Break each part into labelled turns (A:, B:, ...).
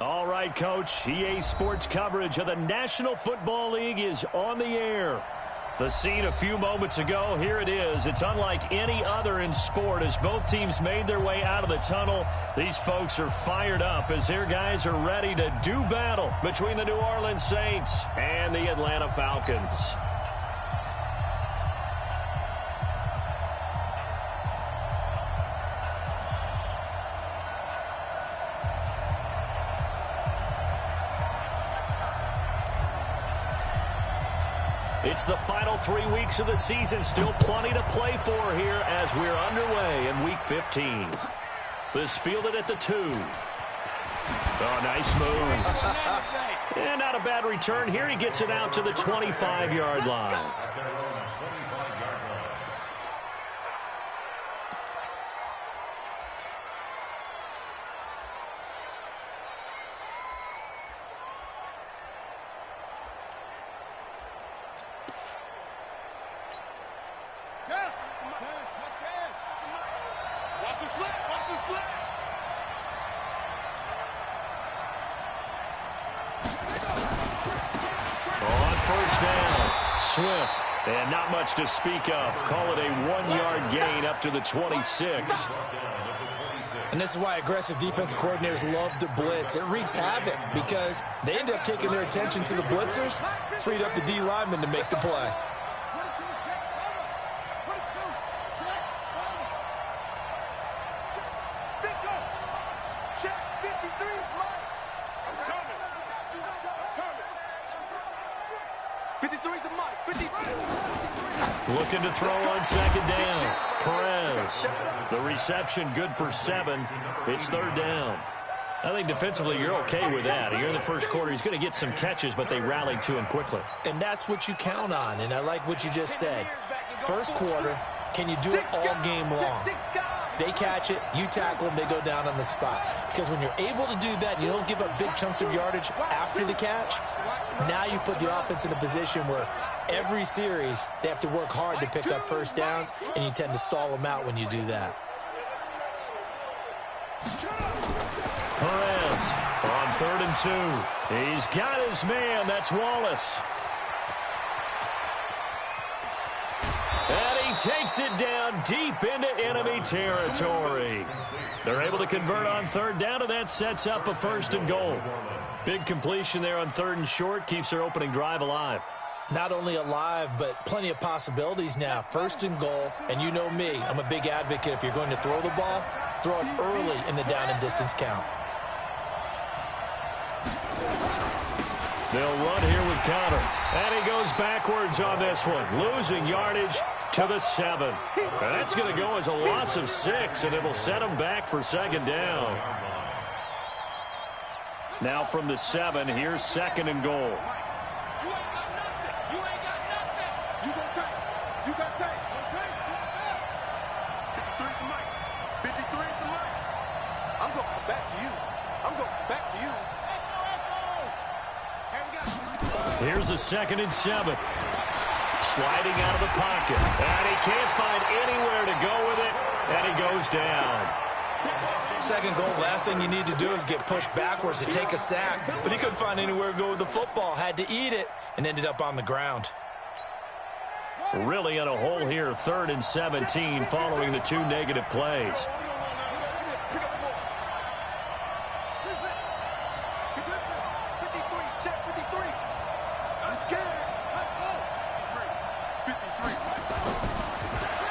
A: All right, Coach. EA Sports coverage of the National Football League is on the air. The scene a few moments ago, here it is. It's unlike any other in sport as both teams made their way out of the tunnel. These folks are fired up as their guys are ready to do battle between the New Orleans Saints and the Atlanta Falcons. It's the final 3 weeks of the season. Still plenty to play for here as we're underway in Week 15. This fielded at the 2. Oh, nice move. And not a bad return here. He gets it out to the 25-yard line. Swift, and not much to speak of. Call it a 1-yard gain up to the 26.
B: And this is why aggressive defensive coordinators love to blitz. It wreaks havoc because they end up taking their attention to the blitzers, freed up the D lineman to make the play.
A: Looking to throw on second down. Perez. The reception good for 7. It's third down. I think defensively you're okay with that. Here in the first quarter, he's going to get some catches, but they rallied to him quickly.
B: And that's what you count on, and I like what you just said. First quarter, can you do it all game long? They catch it, you tackle them, they go down on the spot. Because when you're able to do that, you don't give up big chunks of yardage after the catch. Now you put the offense in a position where every series they have to work hard to pick up first downs, and you tend to stall them out when you do that.
A: Perez on 3rd and 2. He's got his man. That's Wallace. And he takes it down deep into enemy territory. They're able to convert on 3rd down, and that sets up a 1st and goal. Big completion there on 3rd and short. Keeps their opening drive alive.
B: Not only alive, but plenty of possibilities now. 1st and goal, and you know me. I'm a big advocate. If you're going to throw the ball, throw it early in the down and distance count.
A: They'll run here with Conner. And he goes backwards on this one. Losing yardage to the 7. That's going to go as a loss of 6, and it will set him back for 2nd down. Now from the 7, here's 2nd and goal. Here's a 2nd and 7. Sliding out of the pocket. And he can't find anywhere to go with it. And he goes down.
B: 2nd goal, last thing you need to do is get pushed backwards to take a sack. But he couldn't find anywhere to go with the football. Had to eat it and ended up on the ground.
A: Really in a hole here. 3rd and 17 following the 2 negative plays.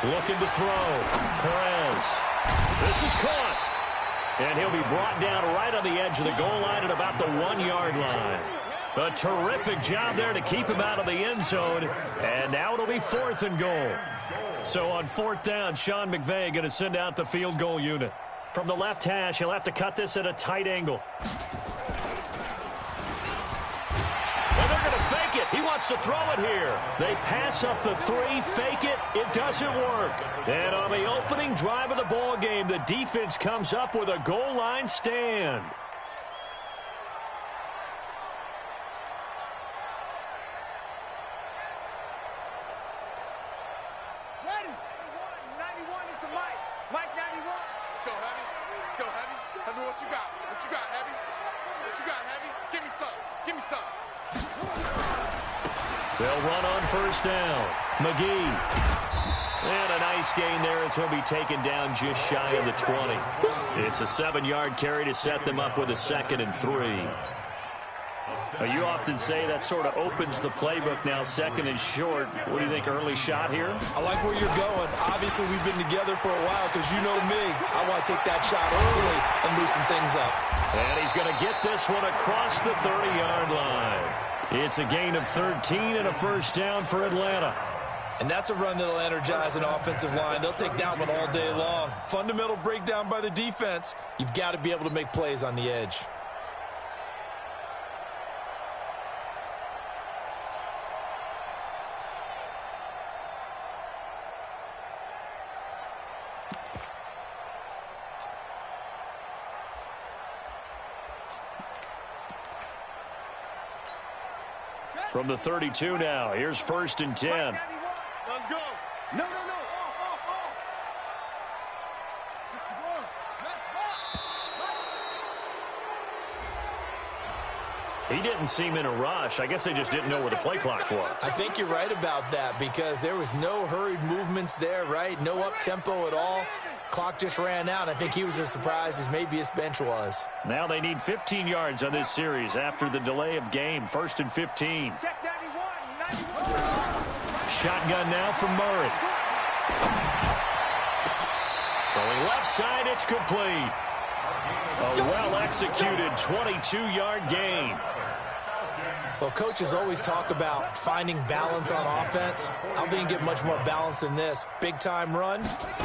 A: Looking to throw. Perez. This is caught. And he'll be brought down right on the edge of the goal line at about the 1-yard line. A terrific job there to keep him out of the end zone. And now it'll be 4th and goal. So on 4th down, Sean McVay going to send out the field goal unit. From the left hash, he'll have to cut this at a tight angle. He wants to throw it here. They pass up the 3, fake it. It doesn't work. And on the opening drive of the ball game, the defense comes up with a goal line stand.
C: Ready. 91 is the Mike. Mike 91. Let's go, Heavy. Let's go, Heavy. Heavy, what you got? What you got, Heavy? What you got, Heavy? Give me some. Give me some.
A: They'll run on first down. McGee. And a nice gain there as he'll be taken down just shy of the 20. It's a 7-yard carry to set them up with a 2nd and 3. You often say that sort of opens the playbook now, 2nd and short. What do you think, early shot here?
B: I like where you're going. Obviously, we've been together for a while because you know me. I want to take that shot early and loosen things up.
A: And he's going to get this one across the 30-yard line. It's a gain of 13 and a first down for Atlanta.
B: And that's a run that'll energize an offensive line. They'll take that one all day long. Fundamental breakdown by the defense. You've got to be able to make plays on the edge.
A: From the 32 now, here's 1st and 10.
C: Let's go. No.
A: He didn't seem in a rush. I guess they just didn't know where the play clock was.
B: I think you're right about that because there was no hurried movements there, right? No up-tempo at all. Clock just ran out. I think he was as surprised as maybe his bench was.
A: Now they need 15 yards on this series after the delay of game. 1st and 15. Shotgun now from Murray. Throwing left side, it's complete. A well-executed 22-yard gain.
B: Well, coaches always talk about finding balance on offense. I don't think you get much more balance than this. Big-time run,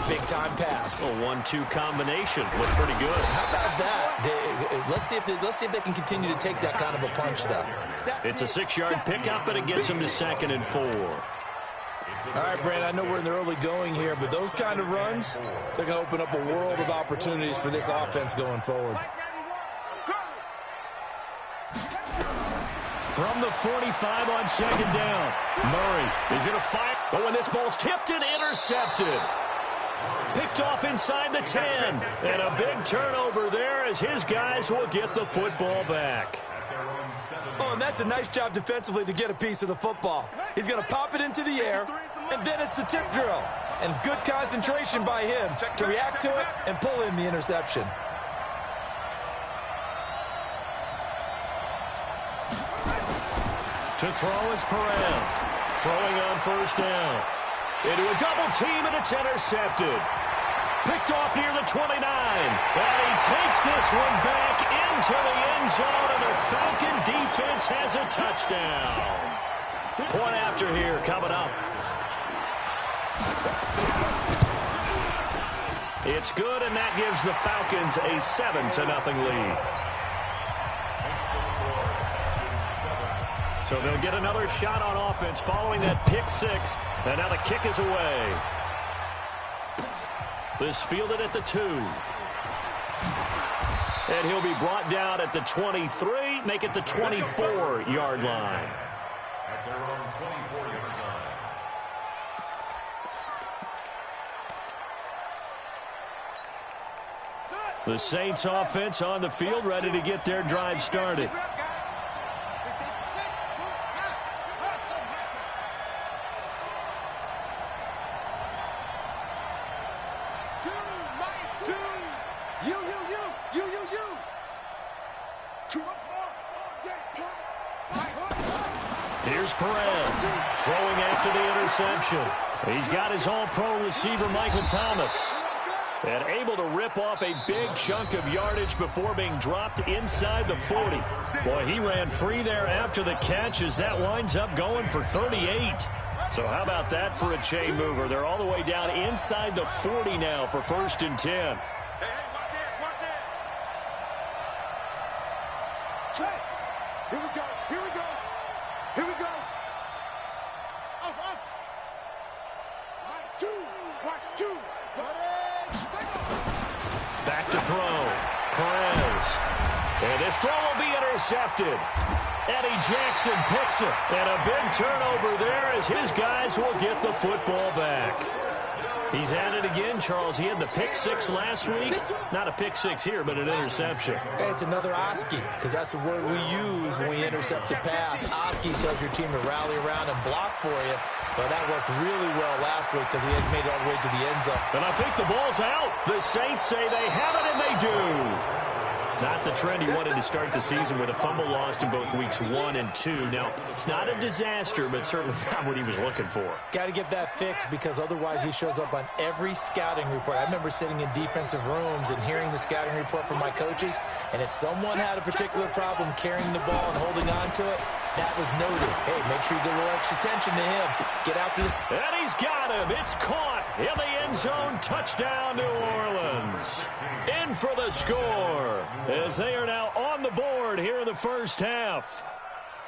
B: big-time pass.
A: A 1-2 combination. Looked pretty good.
B: How about that? Let's see if they can continue to take that kind of a punch, though.
A: It's a 6-yard pickup, and it gets them to 2nd and 4.
B: All right, Brandon, I know we're in the early going here, but those kind of runs, they're going to open up a world of opportunities for this offense going forward.
A: From the 45 on 2nd down. Murray is going to fire. But when this ball's tipped and intercepted. Picked off inside the 10. And a big turnover there as his guys will get the football back.
B: Oh, and that's a nice job defensively to get a piece of the football. He's going to pop it into the air, and then it's the tip drill. And good concentration by him to react to it and pull in the interception.
A: To throw is Perez. Throwing on first down. Into a double team, and it's intercepted. Picked off near the 29. And he takes this one back into the end zone, and the Falcon defense has a touchdown. Point after here coming up. It's good, and that gives the Falcons a 7-0 lead. So they'll get another shot on offense following that pick 6. And now the kick is away. This fielded at the 2. And he'll be brought down at the 23, make it the 24-yard line. The Saints offense on the field, ready to get their drive started. Here's Perez throwing after the interception. He's got his all-pro receiver, Michael Thomas. And able to rip off a big chunk of yardage before being dropped inside the 40. Boy, he ran free there after the catch as that winds up going for 38. So how about that for a chain mover? They're all the way down inside the 40 now for 1st and 10.
C: Here we go. Here we go. Here we go. Up. Right, 2. Watch 2.
A: Back to throw. Perez. And this throw will be intercepted. Eddie Jackson picks it. And a big turnover there as his guys will get the football back. He's at it again, Charles. He had the pick six last week. Not a pick six here, but an interception.
B: Hey, it's another Oski, because that's the word we use when we intercept the pass. Oski tells your team to rally around and block for you, but that worked really well last week because he had made it all the way to the end zone.
A: And I think the ball's out. The Saints say they have it, and they do. Not the trend he wanted to start the season with a fumble lost in both weeks 1 and 2. Now, it's not a disaster, but certainly not what he was looking for.
B: Got to get that fixed because otherwise he shows up on every scouting report. I remember sitting in defensive rooms and hearing the scouting report from my coaches, and if someone had a particular problem carrying the ball and holding on to it, that was noted. Hey, make sure you get a little extra attention to him. Get after the...
A: And he's got him. It's caught in the end zone. Touchdown, New Orleans. In for the score as they are now on the board here in the first half.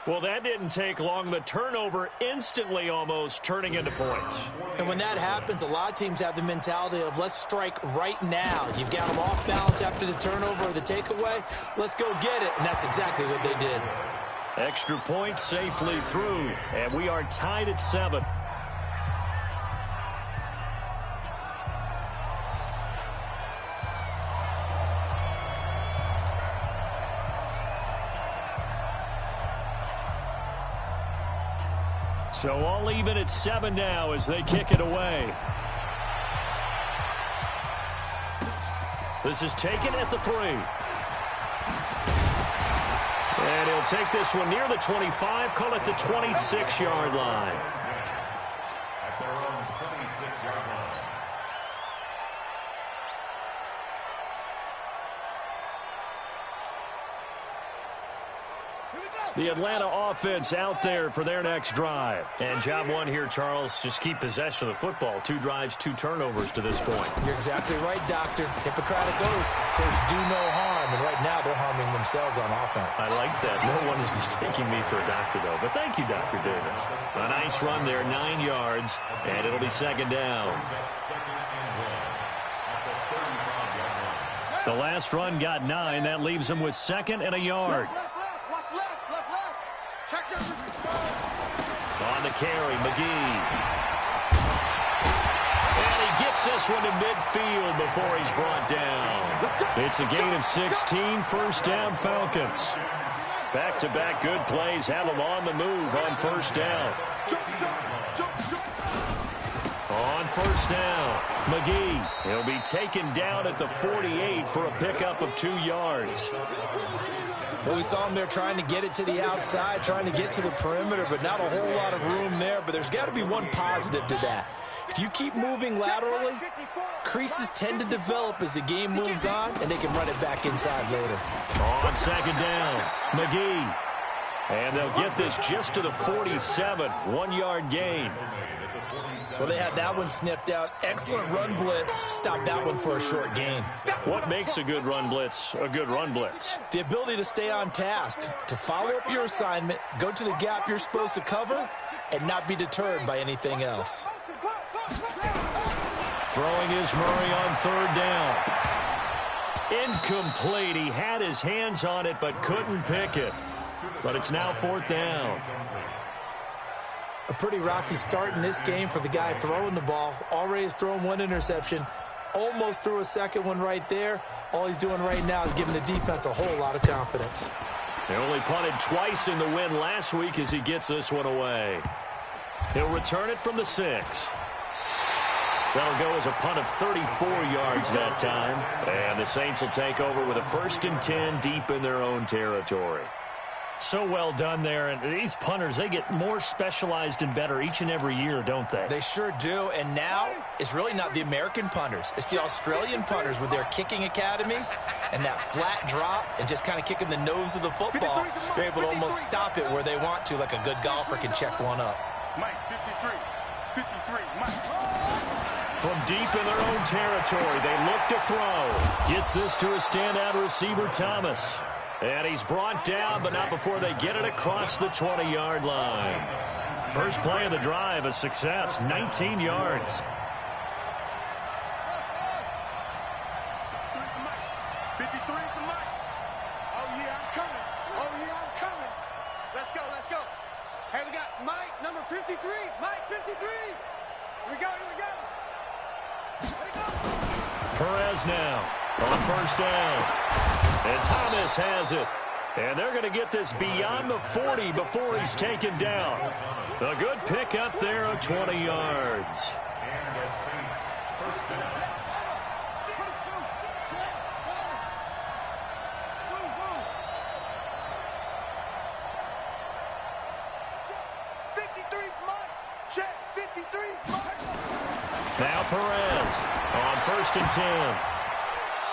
A: Well, that didn't take long. The turnover instantly almost turning into points.
B: And when that happens, a lot of teams have the mentality of let's strike right now. You've got them off balance after the turnover or the takeaway. Let's go get it. And that's exactly what they did.
A: Extra point safely through, and we are tied at 7. So all even at 7 now as they kick it away. This is taken at the 3. And he'll take this one near the 25, call it the 26-yard line.
C: At their own 26-yard line.
A: The Atlanta offense out there for their next drive. And job one here, Charles, just keep possession of the football. 2 drives, 2 turnovers to this point.
B: You're exactly right, Doctor. Hippocratic oath. First, do no harm. And right now, they're harming themselves on offense.
A: I like that. No one is mistaking me for a doctor, though. But thank you, Dr. Davis. A nice run there, 9 yards, and it'll be 2nd down. The last run got 9. That leaves them with 2nd and a yard. On the carry, McGee. And he gets this one to midfield before he's brought down. It's a gain of 16, first down Falcons. Back-to-back good plays have them on the move on first down. On first down, McGee. He'll be taken down at the 48 for a pickup of 2 yards.
B: Well, we saw him there trying to get it to the outside, trying to get to the perimeter, but not a whole lot of room there. But there's got to be one positive to that. If you keep moving laterally, creases tend to develop as the game moves on, and they can run it back inside later.
A: On 2nd down, McGee. And they'll get this just to the 47, 1-yard gain.
B: Well, they had that one sniffed out. Excellent run blitz. Stopped that one for a short gain.
A: What makes a good run blitz a good run blitz?
B: The ability to stay on task, to follow up your assignment, go to the gap you're supposed to cover, and not be deterred by anything else.
A: Throwing is Murray on 3rd down. Incomplete. He had his hands on it but couldn't pick it. But it's now 4th down.
B: A pretty rocky start in this game for the guy throwing the ball. Already has thrown 1 interception. Almost threw a 2nd one right there. All he's doing right now is giving the defense a whole lot of confidence.
A: They only punted twice in the win last week as he gets this one away. He'll return it from the 6. That'll go as a punt of 34 yards that time. And the Saints will take over with a 1st and 10 deep in their own territory. So well done there. And these punters, they get more specialized and better each and every year, don't they?
B: They sure do. And now it's really not the American punters. It's the Australian punters with their kicking academies and that flat drop and just kind of kicking the nose of the football. They're able to almost stop it where they want to, like a good golfer can check one up.
C: Mike, 53, Mike.
A: From deep in their own territory, they look to throw. Gets this to a standout receiver, Thomas. And he's brought down, but not before they get it across the 20-yard line. First play of the drive, a success, 19 yards.
C: 53 to Mike. Oh, yeah, I'm coming. Oh, yeah, I'm coming. Let's go, let's go. Hey, we got Mike, number 53. Mike, 53. Here we go, here we go.
A: Perez now on first down. And Thomas has it. And they're going to get this beyond the 40 before he's taken down. A good pickup there of 20 yards. Now Perez on first and 10.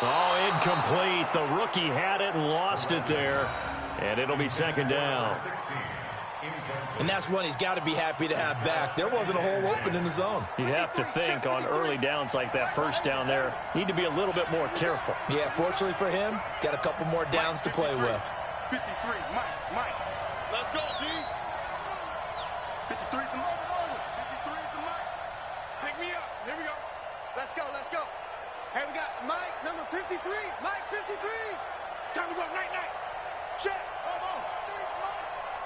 A: Oh, incomplete. The rookie had it and lost it there. And it'll be second down.
B: And that's one he's got to be happy to have back. There wasn't a hole open in the zone.
A: You'd have to think on early downs like that first down there, need to be a little bit more careful.
B: Yeah, fortunately for him, got a couple more downs to play with.
C: 53, Mike. Let's go, D. 53 is the Mike. 53 is the Mike. Pick me up. Here we go. Let's go. Hey, we got Mike, number 53. Mike, 53. Time to go. Night. Check.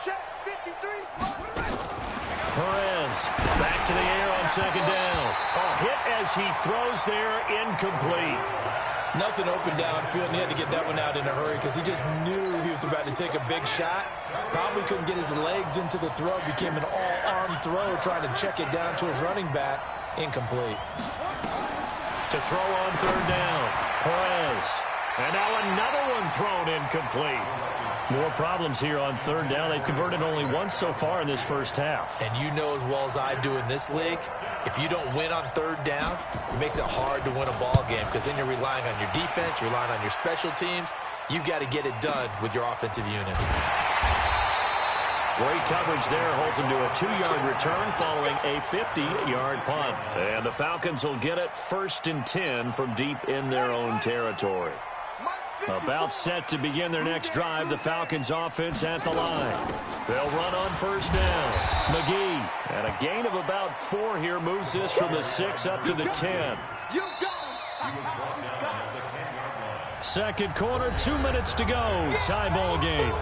C: Check. 53.
A: Perez back to the air on second down. A hit as he throws there, incomplete.
B: Nothing open downfield, and he had to get that one out in a hurry because he just knew he was about to take a big shot. Probably couldn't get his legs into the throw. Became an all-arm throw, trying to check it down to his running back. Incomplete.
A: To throw on third down, Perez. And now another one thrown incomplete. More problems here on third down. They've converted only once so far in this first half.
B: And you know as well as I do in this league, if you don't win on third down, it makes it hard to win a ball game because then you're relying on your defense, you're relying on your special teams. You've got to get it done with your offensive unit.
A: Great coverage there, holds him to a 2-yard return following a 50-yard punt. And the Falcons will get it first and 10 from deep in their own territory. About set to begin their next drive, the Falcons offense at the line. They'll run on first down. McGee, and a gain of about 4 here, moves this from the 6 up to the 10. Second quarter, 2 minutes to go. Tie ball game.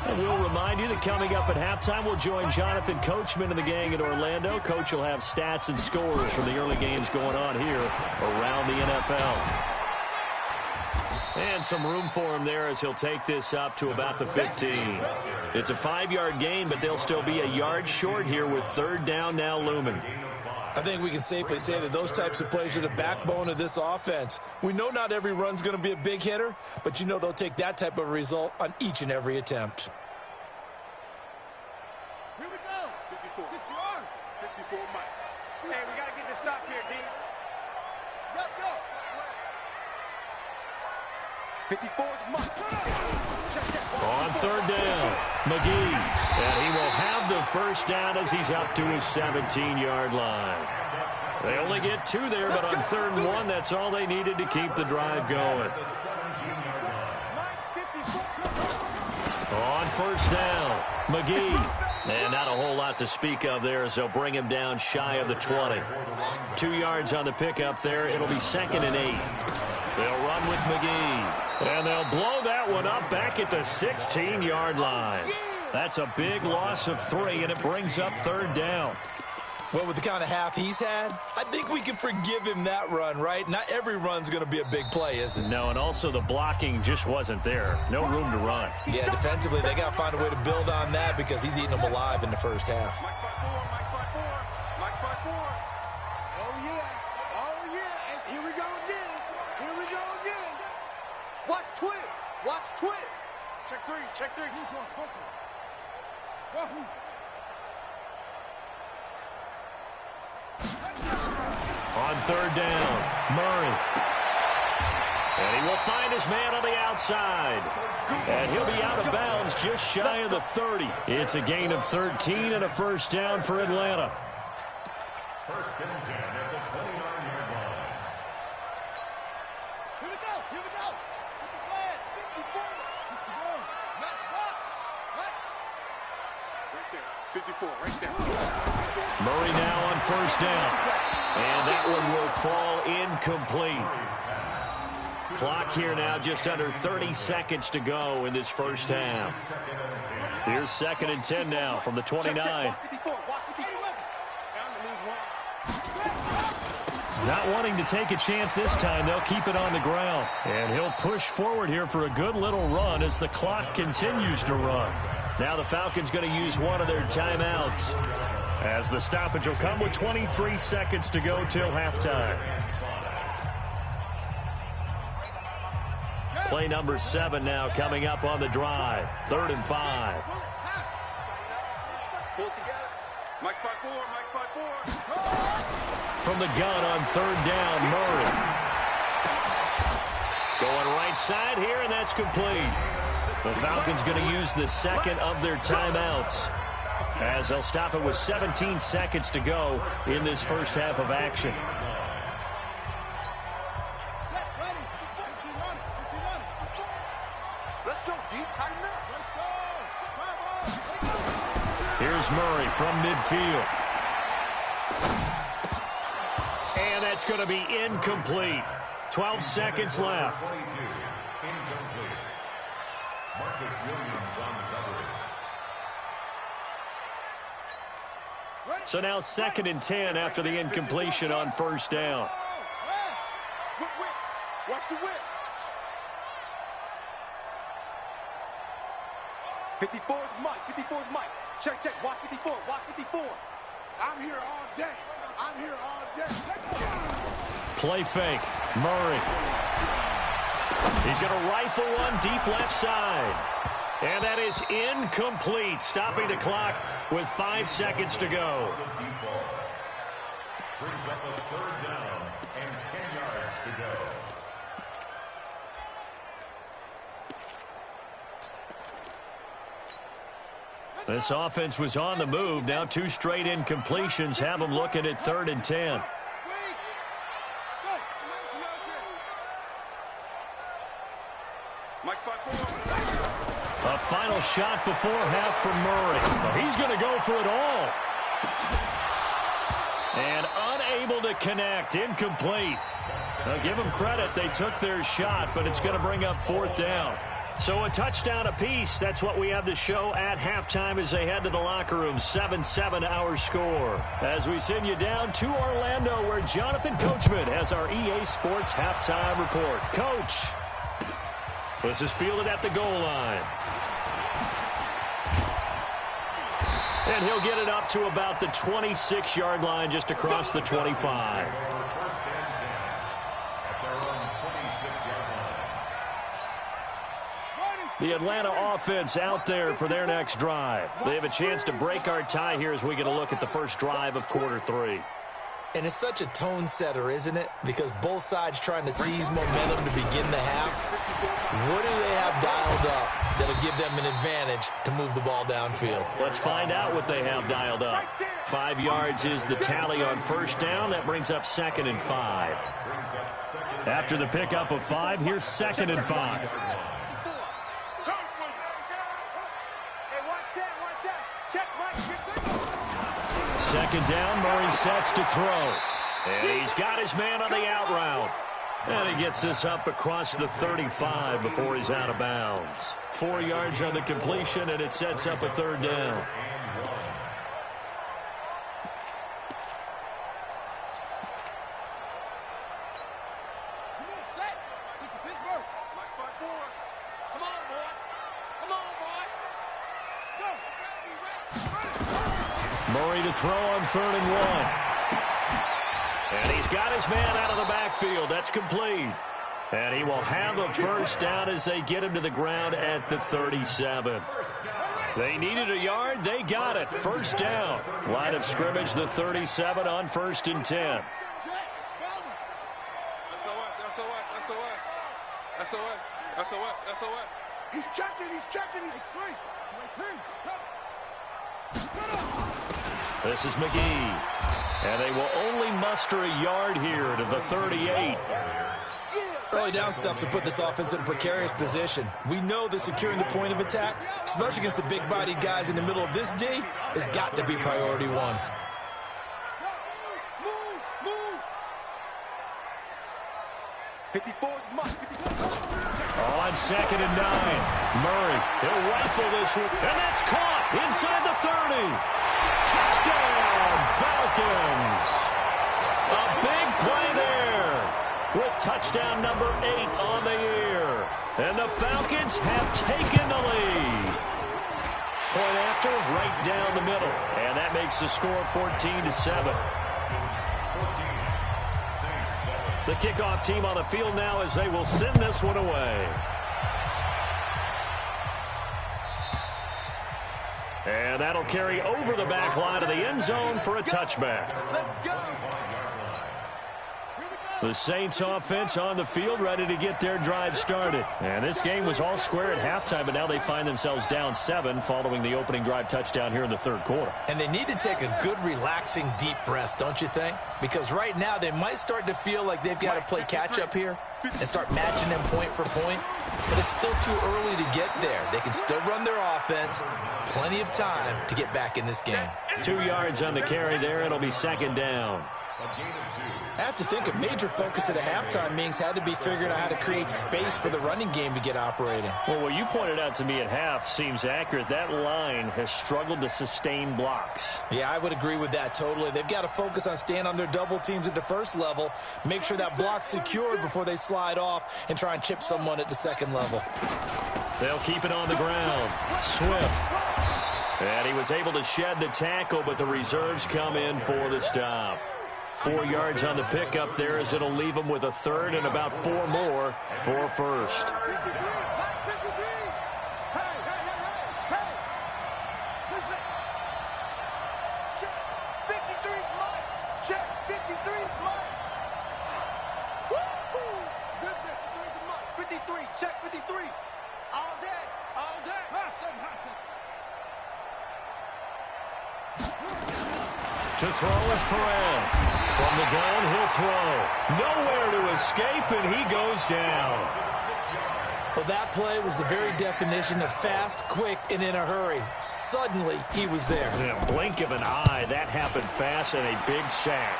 A: And we'll remind you that coming up at halftime, we'll join Jonathan Coachman and the gang in Orlando. Coach will have stats and scores from the early games going on here around the NFL. And some room for him there as he'll take this up to about the 15. It's a 5-yard gain, but they'll still be a yard short here with third down now looming.
B: I think we can safely say that those types of plays are the backbone of this offense. We know not every run's going to be a big hitter, but you know they'll take that type of result on each and every attempt.
C: Here we go. 54. 54, Mike. Hey, we got to get this stop here, D. Go. 54 is Mike.
A: On third down, McGee. And he will have the first down as he's up to his 17-yard line. They only get 2 there, but on third and 1, that's all they needed to keep the drive going. On first down, McGee. And not a whole lot to speak of there as they'll bring him down shy of the 20. 2 yards on the pickup there. It'll be second and 8. They'll run with McGee. And they'll blow that one up back at the 16-yard line. That's a big loss of 3, and it brings up third down.
B: Well, with the kind of half he's had, I think we can forgive him that run, right? Not every run's going to be a big play, is it?
A: No, and also the blocking just wasn't there. No room to run.
B: Yeah, defensively, they got to find a way to build on that because he's eating them alive in the first half.
C: Mike 5-4. Oh, yeah. And here we go again. Watch twist. Check 3. Wahoo.
A: On third down, Murray. And he will find his man on the outside. And he'll be out of bounds just shy of the 30. It's a gain of 13 and a first down for Atlanta.
D: First and 10 at the 29-yard line.
C: Here we go. 54. Match box. Right there. 54, right there.
A: Murray now on first down. And that one will fall incomplete. Clock here now just under 30 seconds to go in this first half. Here's second and 10 now from the 29. Not wanting to take a chance this time, they'll keep it on the ground. And he'll push forward here for a good little run as the clock continues to run. Now the Falcons going to use one of their timeouts, as the stoppage will come with 23 seconds to go till halftime. Play number 7 now coming up on the drive. 3rd and 5.
C: Pull it together. Mike 5-4, Mike 5-4.
A: From the gun on 3rd down, Murray. Going right side here, and that's complete. The Falcons going to use the second of their timeouts, as they'll stop it with 17 seconds to go in this first half of action.
C: Let's go, D. Tighten up.
A: Here's Murray from midfield. And that's going to be incomplete. 12 seconds left.
D: Incomplete. Marcus Williams on the coverage.
A: So now 2nd and 10 after the incompletion on 1st down.
C: Whip. Watch the whip. 54 is Mike. 54 is Mike. Check. Watch 54. Watch 54. I'm here all day.
A: Play fake. Murray. He's going to rifle one deep left side. And that is incomplete, stopping the clock with 5 seconds to go.
D: Brings up a 3rd down and 10 yards to go.
A: This offense was on the move. Now 2 straight incompletions have them looking at 3rd and 10. A final shot before half from Murray. He's going to go for it all. And unable to connect. Incomplete. Now give them credit. They took their shot, but it's going to bring up 4th down. So a touchdown apiece. That's what we have to show at halftime as they head to the locker room. 7-7 our score. As we send you down to Orlando, where Jonathan Coachman has our EA Sports halftime report. Coach, this is fielded at the goal line. And he'll get it up to about the 26-yard line, just across the 25. The Atlanta offense out there for their next drive. They have a chance to break our tie here as we get a look at the first drive of quarter 3.
B: And it's such a tone setter, isn't it? Because both sides trying to seize momentum to begin the half. What do they have dialed up that'll give them an advantage to move the ball downfield?
A: Let's find out what they have dialed up. 5 yards is the tally on 1st down. That brings up 2nd and 5. After the pickup of 5, here's 2nd and 5. Second down, Murray sets to throw. And he's got his man on the out route. And he gets this up across the 35 before he's out of bounds. 4 yards on the completion, and it sets up a 3rd down. Murray to throw on 3rd and 1. And he's got his man out of the backfield. That's complete. And he will have a 1st down as they get him to the ground at the 37. They needed a yard. They got it. 1st down. Line of scrimmage, the 37 on 1st and 10.
C: SOS. He's checking. He's free.
A: This is McGee. And they will only muster a yard here to the 38.
B: Early down stuff to put this offense in a precarious position. We know that securing the point of attack, especially against the big-bodied guys in the middle of this D, has got to be priority 1.
A: On 2nd and 9. Murray, he'll rifle this one. And that's caught inside the 30. Touchdown, Falcons. A big play there touchdown number 8 on the year. And the Falcons have taken the lead. Point after, right down the middle. And that makes the score 14-7. The kickoff team on the field now as they will send this one away. And that'll carry over the back line of the end zone for a touchback. The Saints offense on the field ready to get their drive started. And this game was all square at halftime, but now they find themselves down 7 following the opening drive touchdown here in the third quarter.
B: And they need to take a good, relaxing, deep breath, don't you think? Because right now they might start to feel like they've got to play catch-up here and start matching them point for point. But it's still too early to get there. They can still run their offense. Plenty of time to get back in this game.
A: 2 yards on the carry there. It'll be second down.
B: I have to think a major focus at a halftime means had to be figuring out how to create space for the running game to get operating.
A: Well, what you pointed out to me at half seems accurate. That line has struggled to sustain blocks.
B: Yeah, I would agree with that totally. They've got to focus on staying on their double teams at the first level, make sure that block's secured before they slide off and try and chip someone at the second level.
A: They'll keep it on the ground. Swift. And he was able to shed the tackle, but the reserves come in for the stop. 4 yards on the pickup there as it'll leave them with a third and about 4 more for first.
C: 53, Mike 53. Hey. Check. 53 is Mike. Check. 53 is Mike. Woo! Good 53 is Mike. 53. Check 53. All day. Hassan.
A: To throw is Perez. From the gun, he'll throw. Nowhere to escape, and he goes down.
B: Well, that play was the very definition of fast, quick, and in a hurry. Suddenly, he was there.
A: In a blink of an eye, that happened fast and a big sack.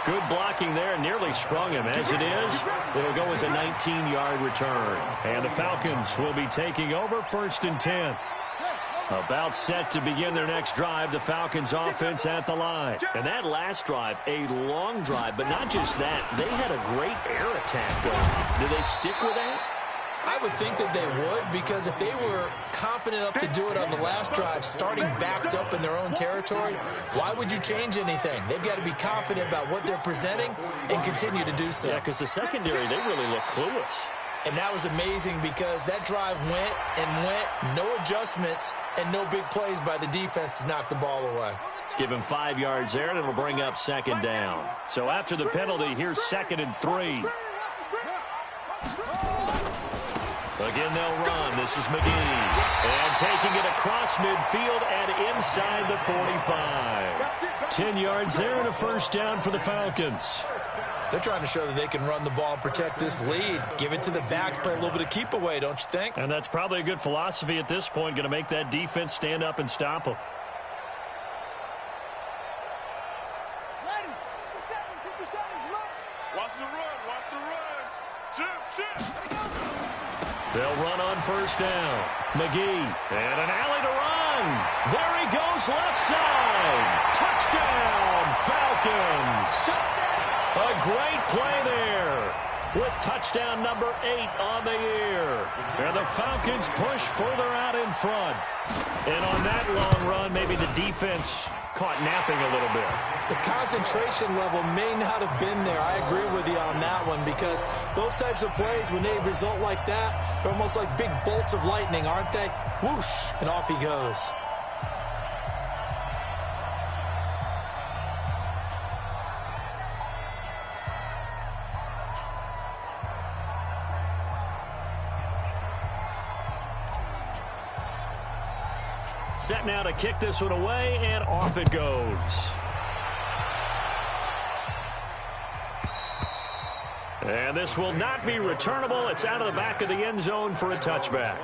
A: Good blocking there, nearly sprung him. As it is, it'll go as a 19-yard return. And the Falcons will be taking over 1st and 10. About set to begin their next drive, the Falcons offense at the line. And that last drive, a long drive, but not just that. They had a great air attack going. Do they stick with that?
B: I would think that they would, because if they were competent enough to do it on the last drive, starting backed up in their own territory, why would you change anything? They've got to be confident about what they're presenting and continue to do so.
A: Yeah, because the secondary, they really look clueless.
B: And that was amazing because that drive went, no adjustments, and no big plays by the defense to knock the ball away.
A: Give him 5 yards there, and it'll bring up second down. So after the penalty, here's 2nd and 3. Again, they'll run. This is McGee. And taking it across midfield and inside the 45. 10 yards there and a first down for the Falcons.
B: They're trying to show that they can run the ball and protect this lead. Give it to the backs, play a little bit of keep away, don't you think?
A: And that's probably a good philosophy at this point, going to make that defense stand up and stop them.
C: Ready. 57 seconds, Mike. Watch the run. Shift.
A: They'll run on first down. McGee. And an alley to run. There he goes left side. Touchdown, Falcons. A great play there with touchdown number 8 on the year. And the Falcons push further out in front. And on that long run, maybe the defense caught napping a little bit.
B: The concentration level may not have been there. I agree with you on that one, because those types of plays, when they result like that, they're almost like big bolts of lightning, aren't they? Whoosh, and off he goes.
A: Set now to kick this one away, and off it goes. And this will not be returnable. It's out of the back of the end zone for a touchback.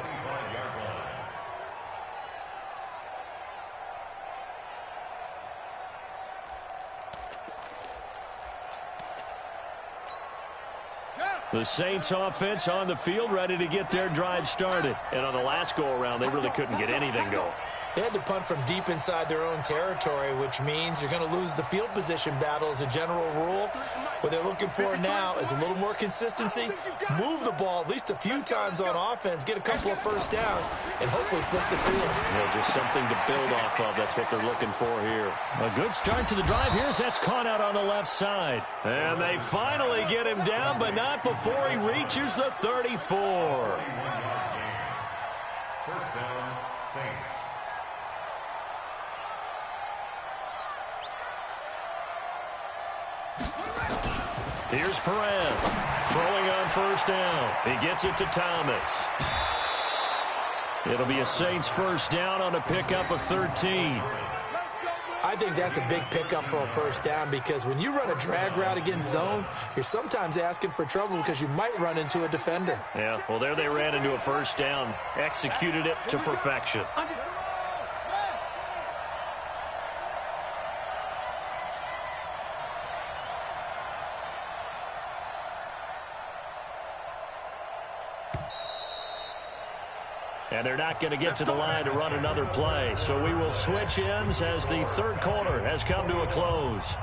A: The Saints offense on the field ready to get their drive started. And on the last go-around, they really couldn't get anything going.
B: They had to punt from deep inside their own territory, which means you're going to lose the field position battle as a general rule. What they're looking for now is a little more consistency, move the ball at least a few times on offense, get a couple of first downs, and hopefully flip the field.
A: Yeah, just something to build off of. That's what they're looking for here. A good start to the drive. Here's that's caught out on the left side. And they finally get him down, but not before he reaches the 34.
D: First down, Saints.
A: Here's Perez throwing on first down. He gets it to Thomas. It'll be a Saints first down on a pickup of 13.
B: I think that's a big pickup for a first down because when you run a drag route against zone, you're sometimes asking for trouble because you might run into a defender.
A: Yeah, well, there they ran into a first down, executed it to perfection. And they're not going to get to the line to run another play. So we will switch ends as the third quarter has come to a close.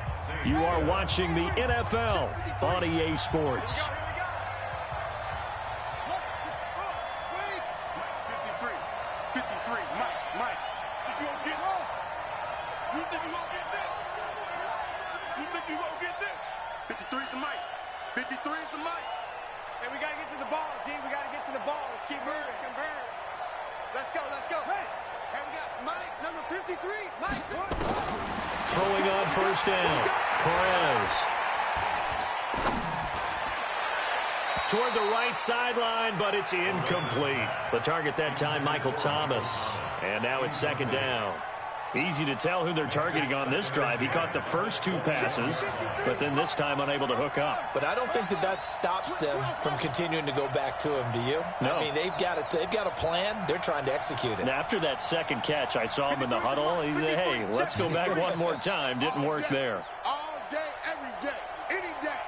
A: You are watching the NFL on EA Sports.
C: 53, Mike. You gonna get off? You think you gonna get this? You think you gonna get this? 53 is the Mike. 53 is the Mike.
E: Hey, we gotta get to the ball, team. We gotta get to the ball. Let's keep moving. Convert.
C: Let's go. Hey, we got Mike, number 53. Mike,
A: Throwing on first down. Perez. Toward the right sideline, but it's incomplete. The target that time, Michael Thomas. And now it's second down. Easy to tell who they're targeting on this drive. He caught the first two passes, but then this time unable to hook up.
B: But I don't think that stops them from continuing to go back to him, do you?
A: No.
B: I mean, they've got a plan. They're trying to execute it.
A: And after that second catch, I saw him in the huddle. He said, hey, let's go back one more time. Didn't work there.
C: all day, every day, any day.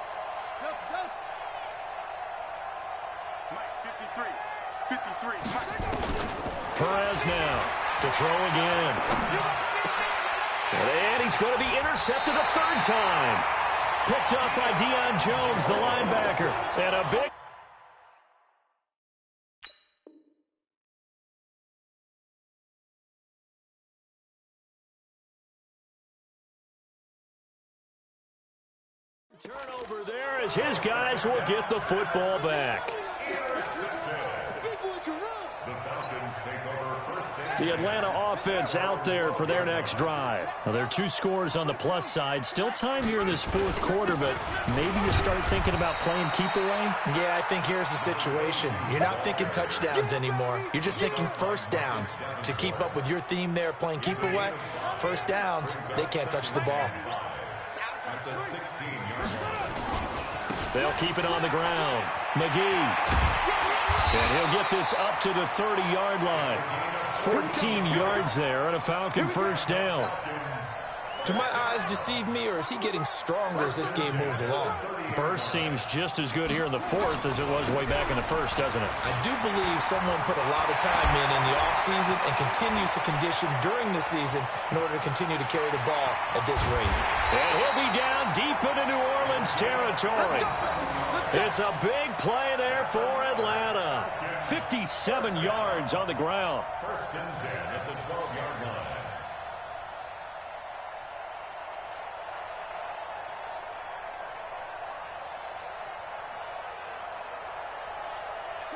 C: Mike, 53, Mike.
A: Perez now to throw again. And he's going to be intercepted a third time. Picked up by Deion Jones, the linebacker. And a big... turnover there as his guys will get the football back. The Atlanta offense out there for their next drive. Now, there are two scores on the plus side. Still time here in this fourth quarter, but maybe you start thinking about playing keep away?
B: Yeah, I think here's the situation. You're not thinking touchdowns anymore. You're just thinking first downs. To keep up with your theme there, playing keep away, first downs, they can't touch the ball.
A: They'll keep it on the ground. McGee. And he'll get this up to the 30-yard line. 14 yards there and a Falcon first down.
B: Do my eyes deceive me, or is he getting stronger as this game moves along?
A: Burst seems just as good here in the fourth as it was way back in the first, doesn't it?
B: I do believe someone put a lot of time in the offseason and continues to condition during the season in order to continue to carry the ball at this rate.
A: And he'll be down deep into New Orleans territory. It's a big play there for Atlanta. 57 yards on the ground.
D: First and 10 at the 12-yard line.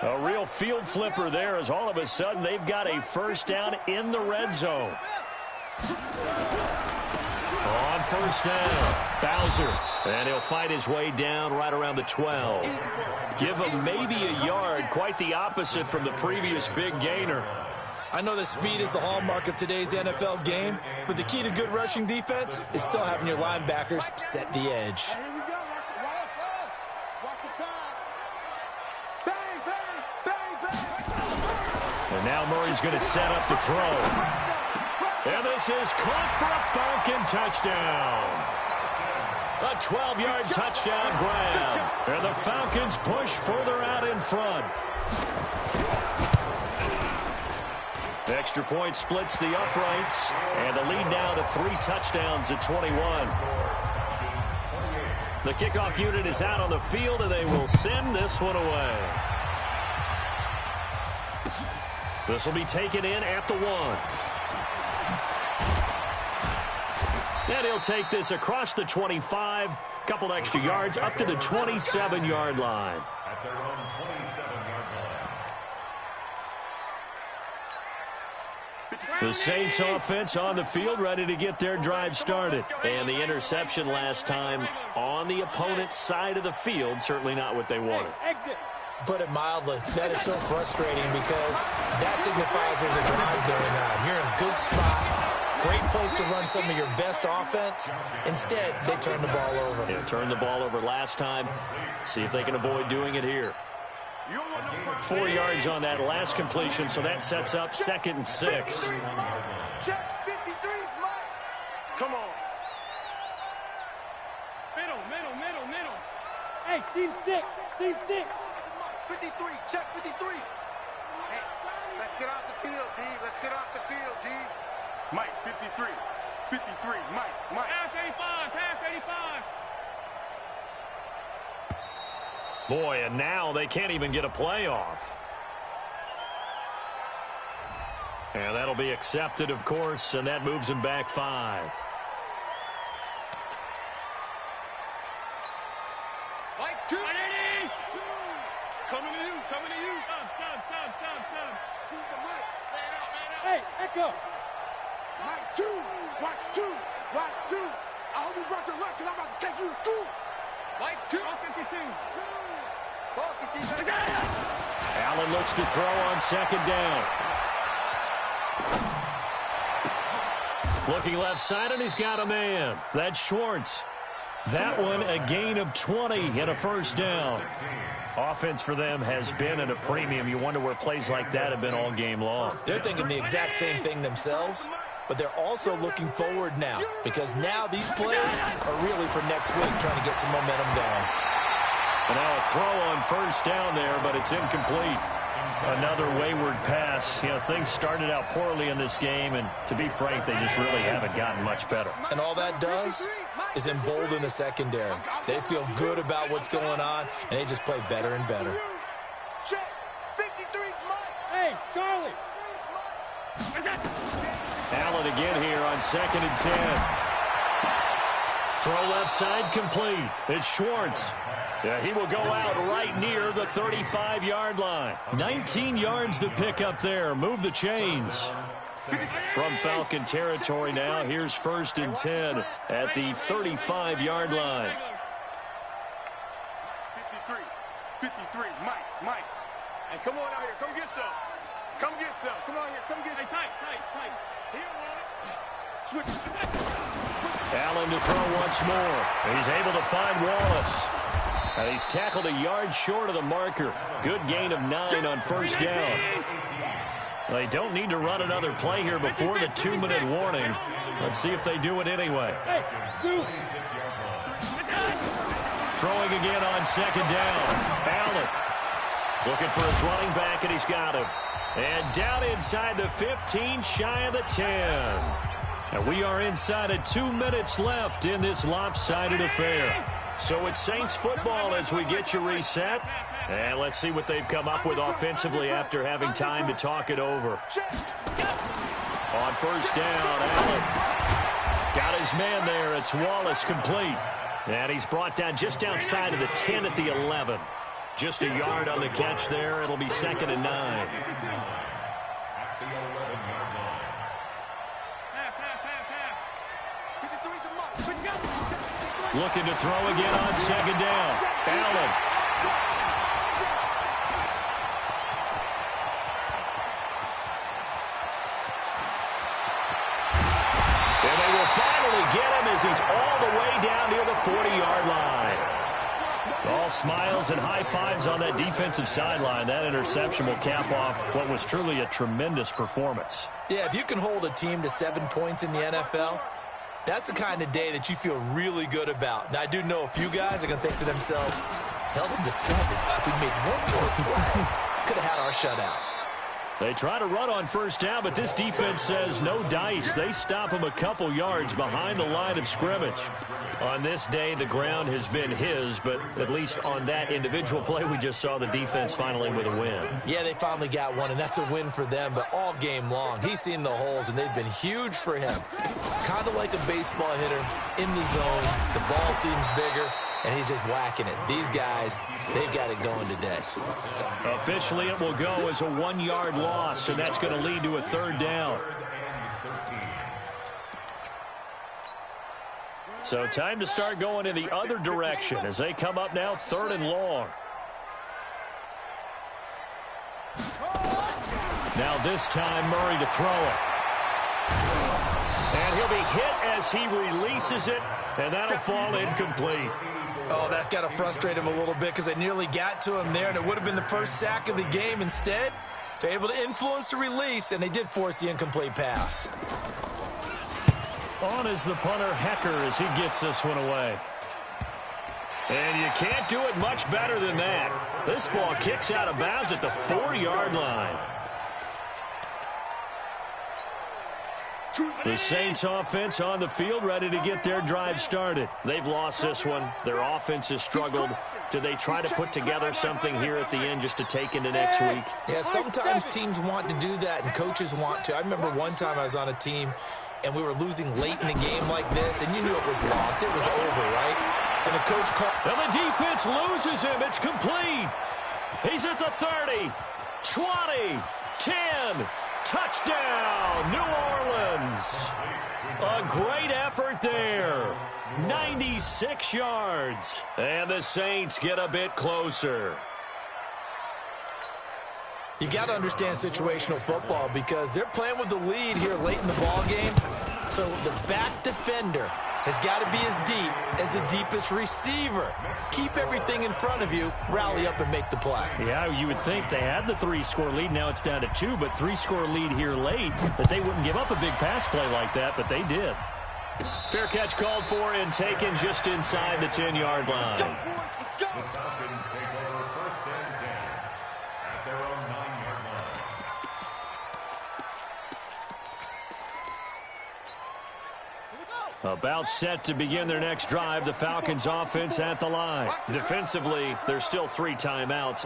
A: A real field flipper there as all of a sudden they've got a first down in the red zone. On first down, Bowser. And he'll fight his way down right around the 12. Give him maybe a yard, quite the opposite from the previous big gainer.
B: I know that speed is the hallmark of today's NFL game, but the key to good rushing defense is still having your linebackers set the edge.
C: Here we go. Watch the pass. Bang, bang, bang, bang.
A: And now Murray's going to set up to throw. And this is caught for a Falcon touchdown. A 12-yard touchdown grab. And the Falcons push further out in front. Extra point splits the uprights, and the lead now to 3 touchdowns at 21. The kickoff unit is out on the field, and they will send this one away. This will be taken in at the 1. And he'll take this across the 25, couple extra yards up to the 27-yard line.
D: At their own 27-yard line.
A: The Saints offense on the field, ready to get their drive started. And the interception last time on the opponent's side of the field, certainly not what they wanted.
E: Exit.
B: Put it mildly, that is so frustrating because that signifies there's a drive going on. You're in a good spot. Great place to run some of your best offense. Instead, they turn the ball over.
A: Yeah, turned the ball over last time. See if they can avoid doing it here. 4 yards on that last completion, so that sets up 2nd and 6.
C: Check 53's Mike. Come on.
E: Middle. Hey, seam 6.
C: 53, check 53. Hey, let's get off the field, D. Let's get off the field, D. Mike, 53. 53, Mike.
E: Pass 85.
A: Boy, and now they can't even get a play off. And that'll be accepted, of course, and that moves him back 5.
C: Mike, 2. Coming to you.
E: Sub.
C: Choose the Mike. Man out.
E: Hey, Echo.
C: Mike, 2. Watch 2. I hope you brought your lunch because I'm about to take you to school. Mike, 2.
E: 52.
C: Focus, defense.
A: Allen looks to throw on 2nd down. Looking left side, and he's got a man. That's Schwartz. That one a gain of 20 and a 1st down. Offense for them has been at a premium. You wonder where plays like that have been all game long.
B: They're thinking the exact same thing themselves, but they're also looking forward now because now these plays are really for next week, trying to get some momentum going.
A: And now a throw on 1st down there, but it's incomplete. Another wayward pass. You know, things started out poorly in this game, and to be frank, they just really haven't gotten much better.
B: And all that does is embolden the secondary. They feel good about what's going on, and they just play better and better.
C: Check 53's Mike.
E: Hey, Charlie.
A: Allen again here on 2nd and 10. Throw left side complete. It's Schwartz. Yeah, he will go out right near the 35-yard line. 19 yards to pick up there. Move the chains. From Falcon territory now, here's 1st and 10 at the 35-yard line.
C: 53, Mike. Hey, come on out here. Come get some. Come on here. Come get some.
E: Hey, tight.
C: Switch.
A: Allen to throw once more. He's able to find Wallace. And he's tackled a yard short of the marker. Good gain of 9 on 1st down. They don't need to run another play here before the 2-minute warning. Let's see if they do it anyway.
E: Hey, shoot.
A: Throwing again on 2nd down. Allen looking for his running back, and he's got him. And down inside the 15, shy of the 10. And we are inside of 2 minutes left in this lopsided affair. So it's Saints football as we get you reset. And let's see what they've come up with offensively after having time to talk it over. On 1st down, Allen got his man there. It's Wallace complete. And he's brought down just outside of the 10 at the 11. Just a yard on the catch there. It'll be 2nd and 9. Looking to throw again on 2nd down. Allen. And they will finally get him as he's all the way down near the 40-yard line. All smiles and high fives on that defensive sideline. That interception will cap off what was truly a tremendous performance.
B: Yeah, if you can hold a team to 7 points in the NFL, that's the kind of day that you feel really good about. Now, I do know a few guys are going to think to themselves, held them to 7. If we made one more play, could have had our shutout.
A: They try to run on first down, but this defense says no dice. They stop him a couple yards behind the line of scrimmage. On this day, the ground has been his, but at least on that individual play, we just saw the defense finally with a win.
B: Yeah, they finally got one, and that's a win for them, but all game long, he's seen the holes, and they've been huge for him. Kind of like a baseball hitter in the zone. The ball seems bigger, and he's just whacking it. These guys, they've got it going today.
A: Officially, it will go as a 1-yard loss, and that's going to lead to a third down. So time to start going in the other direction as they come up now 3rd and long. Now this time Murray to throw it. And he'll be hit as he releases it, and that'll fall incomplete.
B: Oh, that's got to frustrate him a little bit because they nearly got to him there, and it would have been the first sack of the game. Instead, they're able to influence the release, and they did force the incomplete pass.
A: On is the punter, Hecker, as he gets this one away. And you can't do it much better than that. This ball kicks out of bounds at the 4-yard line. The Saints offense on the field, ready to get their drive started. They've lost this one. Their offense has struggled. Do they try to put together something here at the end just to take into next week?
B: Yeah, sometimes teams want to do that and coaches want to. I remember one time I was on a team and we were losing late in the game like this, and you knew it was lost. It was over, right? And the coach called.
A: And the defense loses him. It's complete. He's at the 30, 20, 10. Touchdown, New Orleans. A great effort there. 96 yards. And the Saints get a bit closer.
B: You got to understand situational football because they're playing with the lead here late in the ball game. So the back defender has got to be as deep as the deepest receiver. Keep everything in front of you, rally up and make the play.
A: Yeah, you would think they had the 3-score lead. Now it's down to 2, but 3-score lead here late, that they wouldn't give up a big pass play like that, but they did. Fair catch called for and taken just inside the 10-yard line.
D: The Falcons take over 1st and 10 at their own 9-yard line.
A: About set to begin their next drive, the Falcons offense at the line. Defensively, there's still 3 timeouts.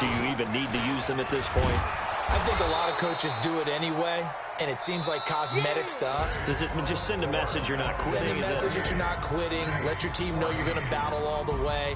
A: Do you even need to use them at this point?
B: I think a lot of coaches do it anyway, and it seems like cosmetics to us.
A: Does it just send a message you're not quitting?
B: Send a message that you're not quitting. Let your team know you're going to battle all the way.